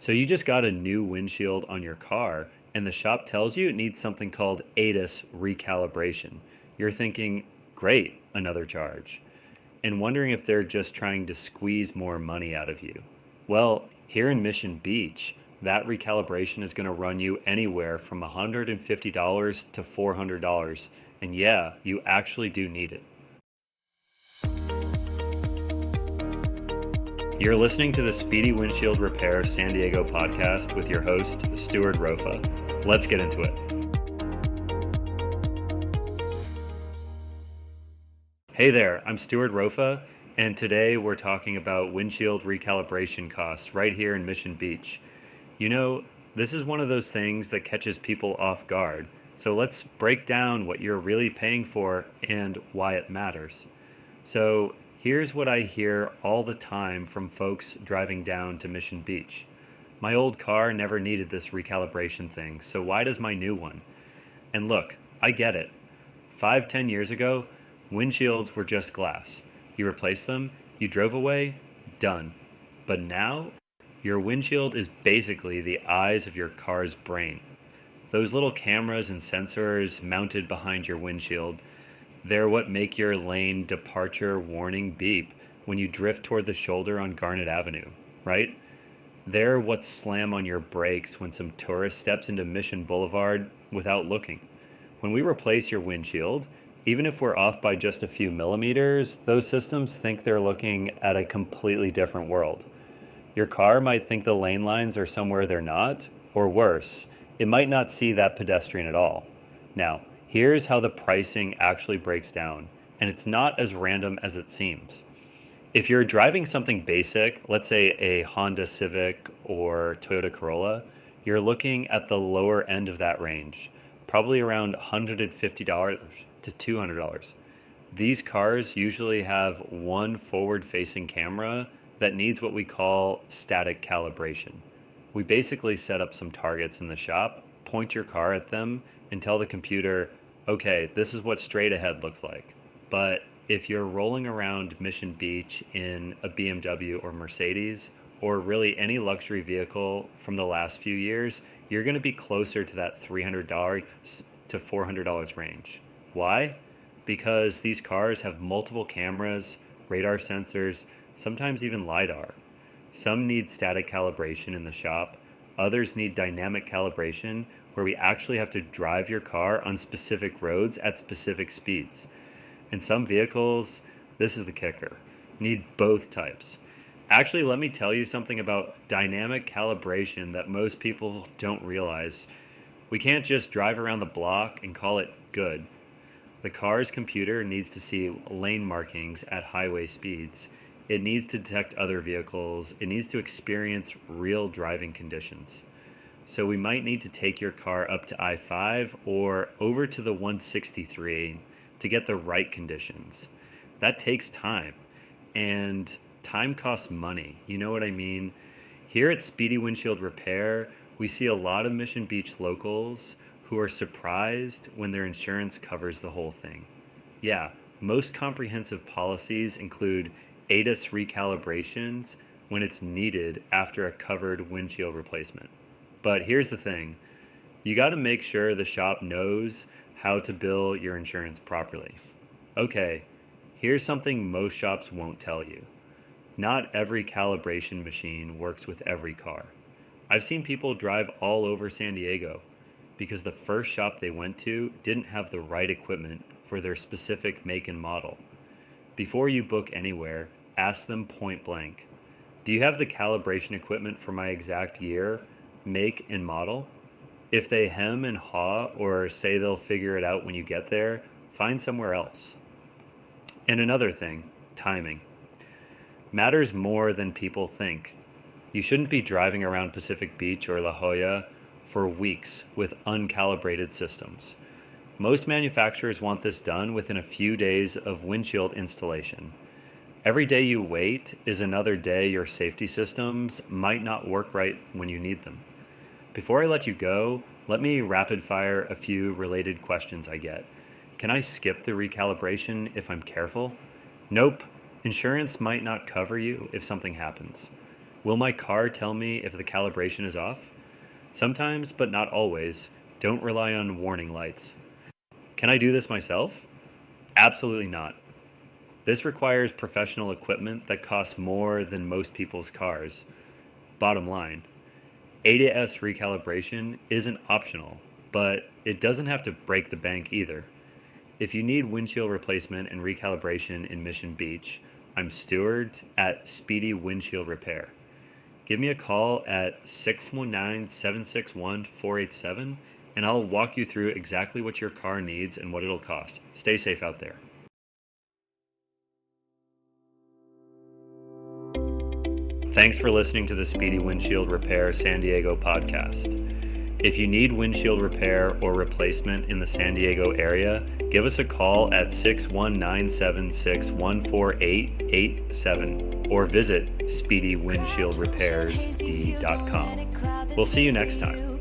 So you just got a new windshield on your car, and the shop tells you it needs something called ADAS recalibration. You're thinking, great, another charge, and wondering if they're just trying to squeeze more money out of you. Well, here in Mission Beach, that recalibration is going to run you anywhere from $150 to $400. And yeah, you actually do need it. You're listening to the Speedy Windshield Repair San Diego podcast with your host, Stuart Rofa. Let's get into it. Hey there, I'm Stuart Rofa, and today we're talking about windshield recalibration costs right here in Mission Beach. You know, this is one of those things that catches people off guard. So let's break down what you're really paying for and why it matters. So here's what I hear all the time from folks driving down to Mission Beach. My old car never needed this recalibration thing, so why does my new one? And look, I get it. 5-10 years ago, windshields were just glass. You replaced them, you drove away, done. But now, your windshield is basically the eyes of your car's brain. Those little cameras and sensors mounted behind your windshield, they're what make your lane departure warning beep when you drift toward the shoulder on Garnet Avenue, right? They're what slam on your brakes when some tourist steps into Mission Boulevard without looking. When we replace your windshield, even if we're off by just a few millimeters, those systems think they're looking at a completely different world. Your car might think the lane lines are somewhere they're not, or worse, it might not see that pedestrian at all. Now, here's how the pricing actually breaks down, and it's not as random as it seems. If you're driving something basic, let's say a Honda Civic or Toyota Corolla, you're looking at the lower end of that range, probably around $150 to $200. These cars usually have one forward-facing camera that needs what we call static calibration. We basically set up some targets in the shop, point your car at them, and tell the computer, okay, this is what straight ahead looks like. But if you're rolling around Mission Beach in a BMW or Mercedes, or really any luxury vehicle from the last few years, you're going to be closer to that $300 to $400 range. Why? Because these cars have multiple cameras, radar sensors, sometimes even LiDAR. Some need static calibration in the shop, others need dynamic calibration, where we actually have to drive your car on specific roads at specific speeds. And some vehicles, this is the kicker, need both types. Actually, let me tell you something about dynamic calibration that most people don't realize. We can't just drive around the block and call it good. The car's computer needs to see lane markings at highway speeds. It needs to detect other vehicles. It needs to experience real driving conditions. So we might need to take your car up to I-5 or over to the 163 to get the right conditions. That takes time, and time costs money. You know what I mean? Here at Speedy Windshield Repair, we see a lot of Mission Beach locals who are surprised when their insurance covers the whole thing. Yeah, most comprehensive policies include ADAS recalibrations when it's needed after a covered windshield replacement. But here's the thing, you got to make sure the shop knows how to bill your insurance properly. Okay, here's something most shops won't tell you. Not every calibration machine works with every car. I've seen people drive all over San Diego because the first shop they went to didn't have the right equipment for their specific make and model. Before you book anywhere, ask them point blank, do you have the calibration equipment for my exact year, make, and model? If they hem and haw or say they'll figure it out when you get there, find somewhere else. And another thing, timing. Matters more than people think. You shouldn't be driving around Pacific Beach or La Jolla for weeks with uncalibrated systems. Most manufacturers want this done within a few days of windshield installation. Every day you wait is another day your safety systems might not work right when you need them. Before I let you go, let me rapid fire a few related questions I get. Can I skip the recalibration if I'm careful? Nope. Insurance might not cover you if something happens. Will my car tell me if the calibration is off? Sometimes, but not always. Don't rely on warning lights. Can I do this myself? Absolutely not. This requires professional equipment that costs more than most people's cars. Bottom line, ADS recalibration isn't optional, but it doesn't have to break the bank either. If you need windshield replacement and recalibration in Mission Beach, I'm Stuart at Speedy Windshield Repair. Give me a call at 619-761-487 and I'll walk you through exactly what your car needs and what it'll cost. Stay safe out there. Thanks for listening to the Speedy Windshield Repair San Diego podcast. If you need windshield repair or replacement in the San Diego area, give us a call at 619-761-4887 or visit speedywindshieldrepairsd.com. We'll see you next time.